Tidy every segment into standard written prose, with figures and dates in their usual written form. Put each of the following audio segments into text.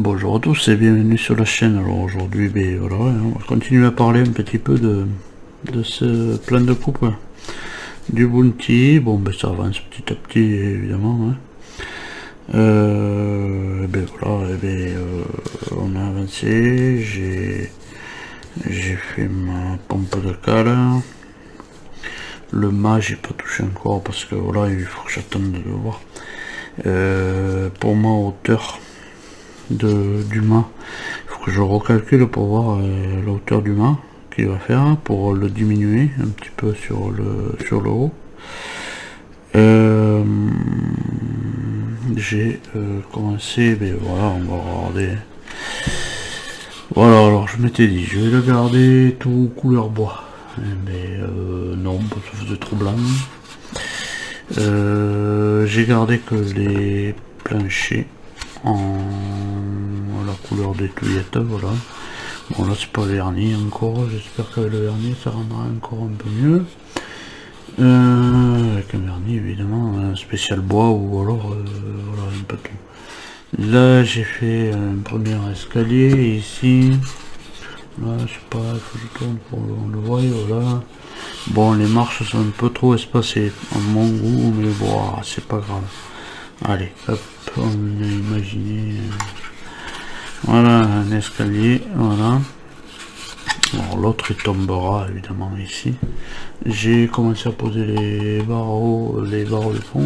Bonjour à tous et bienvenue sur la chaîne. Alors aujourd'hui, voilà, on va continuer à parler un petit peu de ce plan de coupe du Bounty. Bon, ça avance petit à petit évidemment. Voilà, on a avancé. J'ai fait ma pompe de cale. Le mât, j'ai pas touché encore parce que voilà, il faut que j'attende de le voir. Pour ma hauteur du mât, il faut que je recalcule pour voir la hauteur du mât qu'il va faire pour le diminuer un petit peu sur le haut. J'ai commencé, voilà, on va regarder. Voilà, alors je m'étais dit, je vais le garder tout couleur bois. Non, ça faisait trop blanc. J'ai gardé que les planchers en la couleur des touillettes, voilà. Bon, là c'est pas verni encore, j'espère qu'avec le vernis ça rendra encore un peu mieux. Avec un vernis évidemment, un spécial bois ou alors voilà, un peu tout. Là j'ai fait un premier escalier ici. Là je sais pas, il faut que je tourne pour qu'on le voie, voilà. Bon, les marches sont un peu trop espacées à mon goût, mais bon, c'est pas grave. Allez, hop, on a imaginé. Voilà, un escalier, voilà. Alors l'autre il tombera évidemment ici. J'ai commencé à poser les barreaux de pont.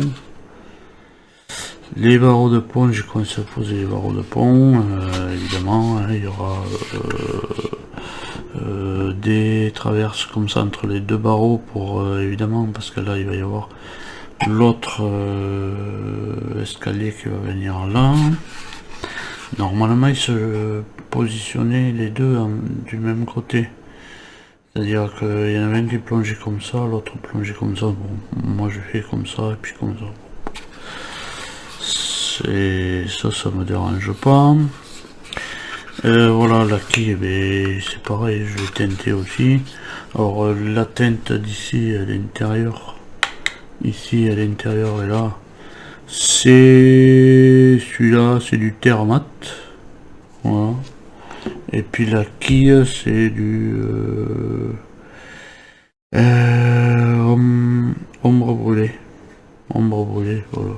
Les barreaux de pont, j'ai commencé à poser les barreaux de pont. Évidemment, il y aura des traverses comme ça entre les deux barreaux pour évidemment, parce que là il va y avoir l'autre escalier qui va venir là. Normalement ils se positionnaient les deux du même côté, c'est à dire qu'il y en a un qui plongeait comme ça, l'autre plongeait comme ça. Bon, moi je fais comme ça et puis comme ça. Ça me dérange pas. Voilà, la quille, c'est pareil, je l'ai teinté aussi. Alors la teinte d'ici à l'intérieur, ici à l'intérieur et là, c'est celui-là, c'est du terre mat, voilà. Et puis la quille, c'est du ombre brûlée, voilà.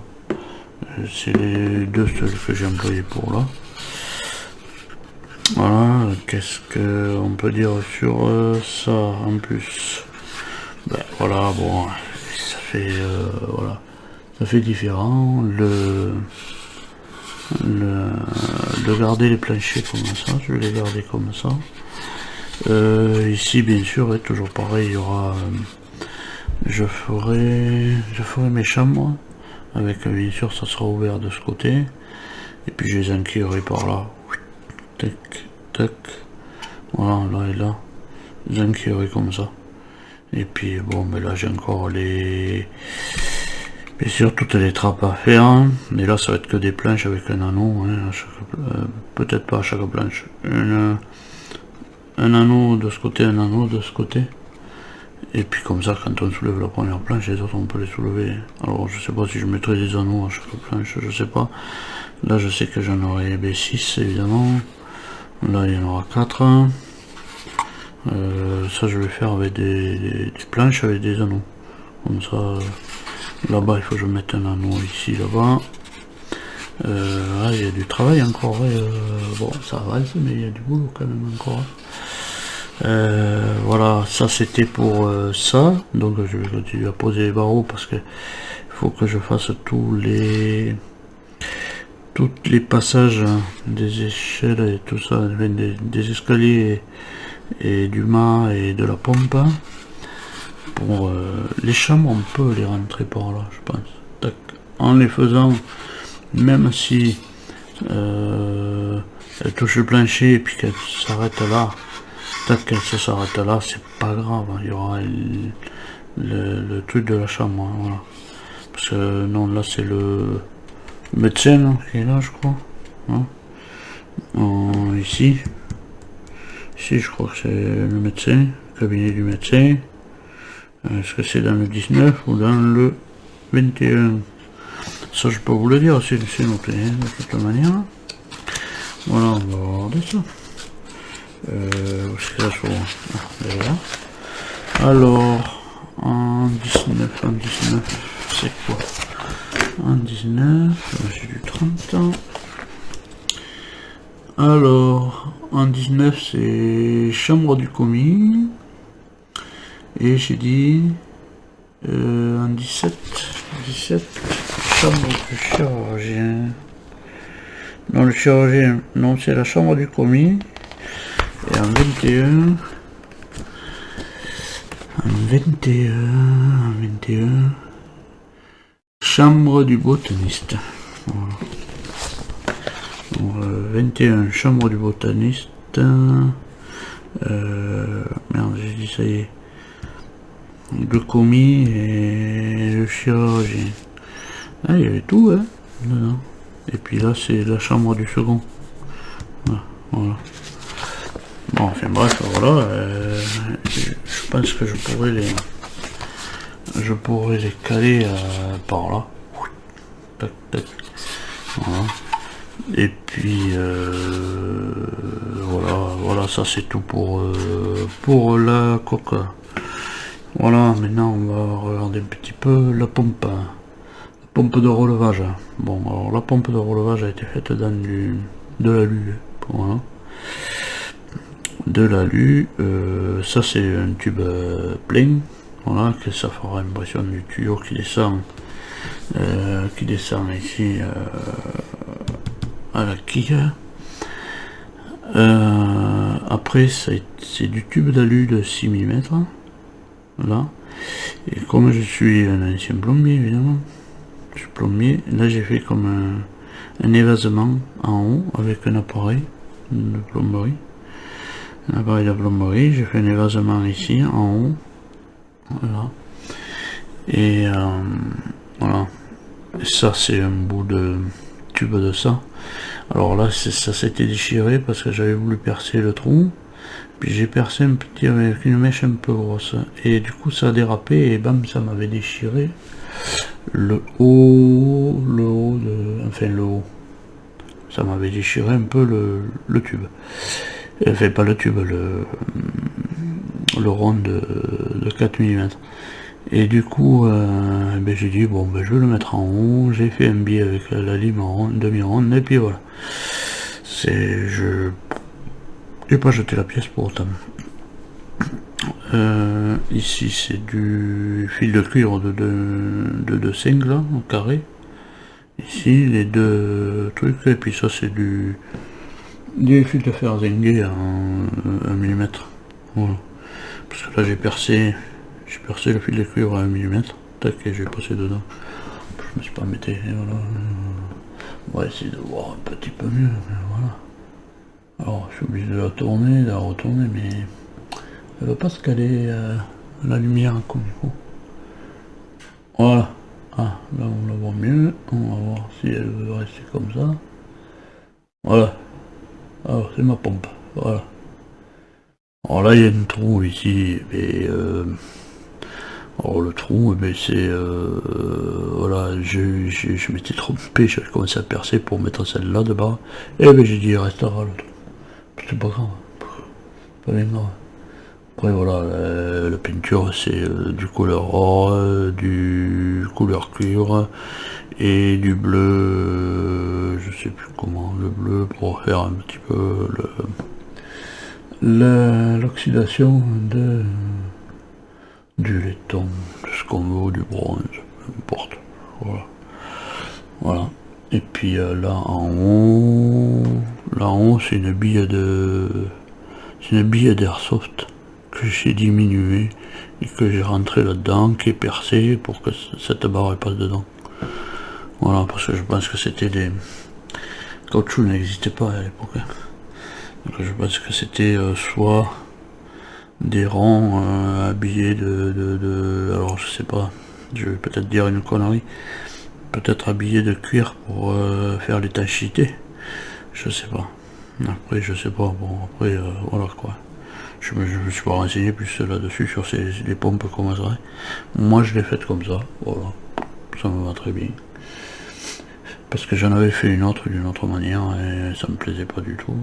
C'est les deux seuls que j'ai employés pour là. Voilà, qu'est-ce qu'on peut dire sur ça en plus? Voilà, bon, ça fait voilà, ça fait différent. De garder les planchers comme ça, je vais les garder comme ça. Ici bien sûr, et toujours pareil, il y aura je ferai mes chambres avec, bien sûr ça sera ouvert de ce côté, et puis je les enquillerai par là, tac tac, voilà, là et là, je les enquillerai comme ça. Et puis bon, là j'ai encore les, bien sûr, toutes les trappes à faire, hein. Mais là ça va être que des planches avec un anneau, hein, peut-être pas à chaque planche, un anneau de ce côté, un anneau de ce côté. Et puis comme ça, quand on soulève la première planche, les autres on peut les soulever. Alors je sais pas si je mettrai des anneaux à chaque planche, je sais pas. Là je sais que j'en aurai 6 évidemment. Là il y en aura 4. Ça je vais faire avec des planches avec des anneaux. Comme ça, là-bas il faut que je mette un anneau ici, là-bas. Là il y a du travail encore. Bon, ça avance, mais il y a du boulot quand même encore. Voilà, ça c'était pour ça. Donc je vais continuer à poser les barreaux parce que il faut que je fasse tous les passages des échelles et tout ça, des escaliers et du mât et de la pompe. Pour les chambres, on peut les rentrer par là, je pense. Tac. En les faisant, même si elle touche le plancher et puis qu'elle s'arrête là. Peut-être qu'elle se s'arrête là, c'est pas grave, il y aura le truc de la chambre, hein, voilà. Parce que non, là c'est le médecin hein, qui est là, je crois. Hein. Ici je crois que c'est le médecin, le cabinet du médecin. Est-ce que c'est dans le 19 ou dans le 21? Ça je peux vous le dire, c'est noté hein, de toute manière. Voilà, on va regarder ça. Où est-ce que ça se voit? Déjà. Alors, en 19, c'est quoi? En 19, j'ai du 30 ans. Alors, en 19, c'est chambre du commis. Et j'ai dit, en 17, chambre du chirurgien. Non, le chirurgien, non, c'est la chambre du commis. Et en 21, chambre du botaniste. Voilà. Donc, 21, chambre du botaniste. Merde, j'ai dit ça y est. Le commis et le chirurgien. Ah, il y avait tout, hein, dedans. Et puis là, c'est la chambre du second. Voilà. Bon, enfin bref, voilà. Je pense que je pourrais les caler par là. Tac, tac. Voilà. Et puis voilà, ça c'est tout pour la coque. Voilà, maintenant on va regarder un petit peu la pompe de relevage. Bon, alors la pompe de relevage a été faite dans de l'alu. Voilà. De l'alu, ça c'est un tube plein. Voilà, que ça fera l'impression du tuyau qui descend ici à la quille. Après c'est du tube d'alu de 6 mm. Là. Et comme je suis un ancien plombier, évidemment, je suis plombier, là j'ai fait comme un évasement en haut avec un appareil de plomberie. J'ai fait un évasement ici en haut. Voilà. Et voilà. Et ça c'est un bout de tube de ça. Alors là ça s'était déchiré parce que j'avais voulu percer le trou. Puis j'ai percé un petit avec une mèche un peu grosse. Et du coup ça a dérapé et bam, ça m'avait déchiré le haut enfin le haut. Ça m'avait déchiré un peu le tube. Enfin pas le tube, le rond de 4 mm. Et du coup, j'ai dit bon ben je vais le mettre en haut. J'ai fait un biais avec la lime en demi-ronde et puis voilà. Je n'ai pas jeté la pièce pour autant. Ici c'est du fil de cuivre de 2,5 là, en carré. Ici les deux trucs, et puis ça c'est du fil de fer zingué en 1 mm. Voilà. Parce que là j'ai percé le fil de cuivre à 1 mm. Tac, et j'ai passé dedans. Je me suis pas embêté. Voilà. On va essayer de voir un petit peu mieux. Voilà. Alors je suis obligé de la retourner, mais elle va pas se caler la lumière comme il faut. Voilà. Ah, là on la voit mieux. On va voir si elle veut rester comme ça. Voilà. Alors c'est ma pompe. Voilà. Alors là il y a un trou ici. Et alors le trou, c'est voilà, je m'étais trompé, j'avais commencé à percer pour mettre celle-là de bas. Et j'ai dit il restera le trou. C'est pas grave. Pas bien grave. Après voilà, la peinture c'est du couleur or, du couleur cuivre et du bleu, je sais plus comment, le bleu pour faire un petit peu l'oxydation du laiton, de ce qu'on veut, du bronze, peu importe. Voilà. Et puis là en haut c'est une bille d'airsoft que j'ai diminué et que j'ai rentré là-dedans, qui est percé pour que cette barre passe dedans. Voilà, parce que je pense que c'était des caoutchouc n'existait pas à l'époque. Donc je pense que c'était soit des ronds habillés alors je sais pas, je vais peut-être dire une connerie, peut-être habillés de cuir pour faire l'étanchéité, je sais pas. Après je sais pas, bon après voilà quoi. Je me suis pas renseigné plus là-dessus sur les pompes comment ça. Moi je l'ai faite comme ça, voilà, ça me va très bien. parce que j'en avais fait une autre d'une autre manière et ça me plaisait pas du tout,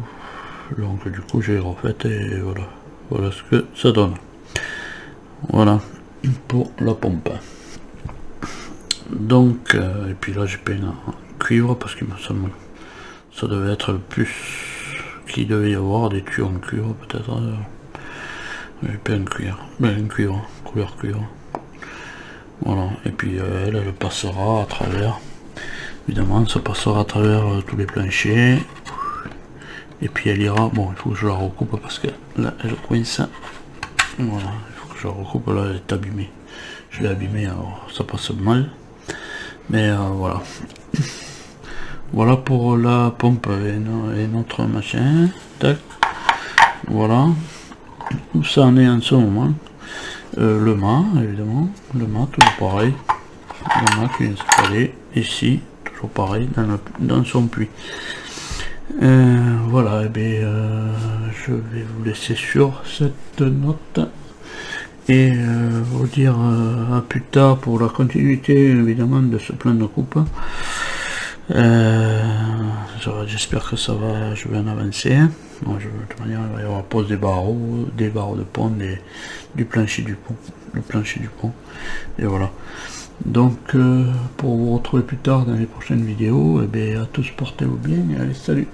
donc du coup j'ai refait et voilà ce que ça donne. Voilà pour la pompe. Donc et puis là j'ai peint en cuivre parce que ça devait être le plus qu'il devait y avoir, des tuyaux en cuivre peut-être. J'ai peint en cuivre, couleur cuivre. Voilà, et puis elle passera à travers, évidemment ça passera à travers tous les planchers, et puis elle ira, bon il faut que je la recoupe parce que là elle coince, voilà, il faut que je la recoupe, là elle est abîmée, je l'ai abîmée alors ça passe mal, mais voilà. Voilà pour la pompe et notre machin, tac, voilà, où ça en est en ce moment. Le mât, évidemment, le mât toujours pareil, le mât qui est installé ici, toujours pareil, dans son puits. Voilà, et bien, je vais vous laisser sur cette note et vous dire à plus tard pour la continuité évidemment de ce plan de coupe. J'espère que ça va, je vais en avancer. Bon, de toute manière il va y avoir pose des barreaux de pont, du plancher du pont, le plancher du pont, et voilà. Donc pour vous retrouver plus tard dans les prochaines vidéos, et bien à tous portez-vous bien et allez salut.